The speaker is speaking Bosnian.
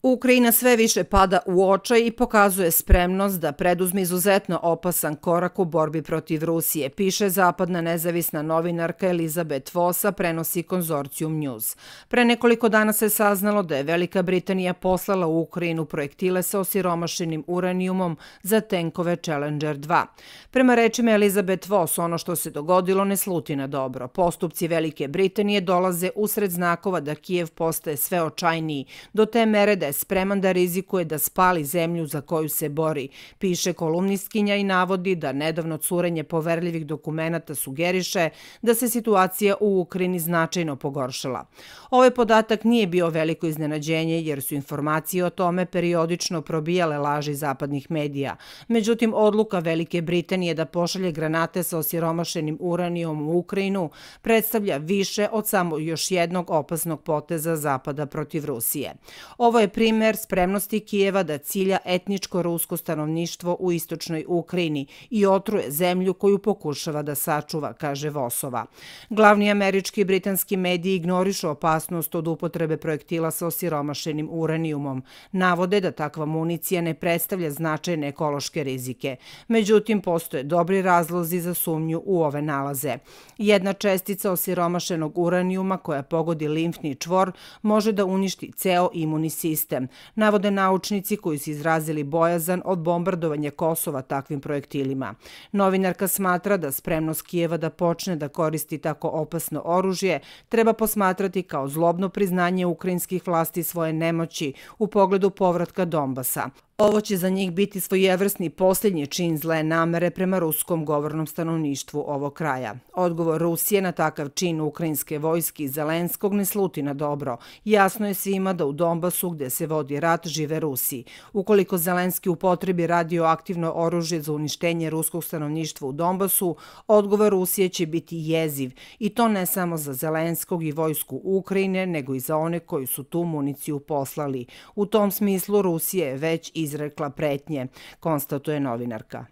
Ukrajina sve više pada u očaj i pokazuje spremnost da preduzme izuzetno opasan korak u borbi protiv Rusije, piše zapadna nezavisna novinarka Elizabeth Vosa, prenosi Konzorcijum News. Pre nekoliko dana se saznalo da je Velika Britanija poslala u Ukrajinu projektile sa osiromašenim uranijumom za tenkove Challenger 2. Prema rečima Elizabeth Vos, ono što se dogodilo ne sluti na dobro. Postupci Velike Britanije dolaze usred znakova da Kijev postaje sve očajniji, do te mere da je spreman da rizikuje da spali zemlju za koju se bori, piše kolumnistkinja i navodi da nedavno curenje poverljivih dokumenata sugeriše da se situacija u Ukrajini značajno pogoršala. Ovaj podatak nije bio veliko iznenađenje jer su informacije o tome periodično probijale laži zapadnih medija. Međutim, odluka Velike Britanije da pošalje granate sa osiromašenim uranijom u Ukrajinu predstavlja više od samo još jednog opasnog poteza Zapada protiv Rusije. Ovo je primer spremnosti Kijeva da cilja etničko rusko stanovništvo u istočnoj Ukrajini i otruje zemlju koju pokušava da sačuva, kaže Vosova. Glavni američki i britanski mediji ignorišu opasnost od upotrebe projektila sa osiromašenim uranijumom. Navode da takva municija ne predstavlja značajne ekološke rizike. Međutim, postoje dobri razlozi za sumnju u ove nalaze. Jedna čestica osiromašenog uranijuma koja pogodi limfni čvor može da uništi ceo imunni sistem, navode naučnici koji su izrazili bojazan od bombardovanja Kosova takvim projektilima. Novinarka smatra da spremnost Kijeva da počne da koristi tako opasno oružje treba posmatrati kao zlobno priznanje ukrajinskih vlasti svoje nemoći u pogledu povratka Donbasa. Ovo će za njih biti svojevrsni posljednji čin zle namere prema ruskom govornom stanovništvu ovog kraja. Odgovor Rusije na takav čin ukrajinske vojske i Zelenskog ne sluti na dobro. Jasno je svima da u Donbasu gde se vodi rat žive Rusi. Ukoliko Zelenski upotrebi radioaktivno oružje za uništenje ruskog stanovništva u Donbasu, odgovor Rusije će biti jeziv i to ne samo za Zelenskog i vojsku Ukrajine, nego i za one koji su tu municiju poslali. U tom smislu Rusija je već izrekla pretnje, konstatuje novinarka.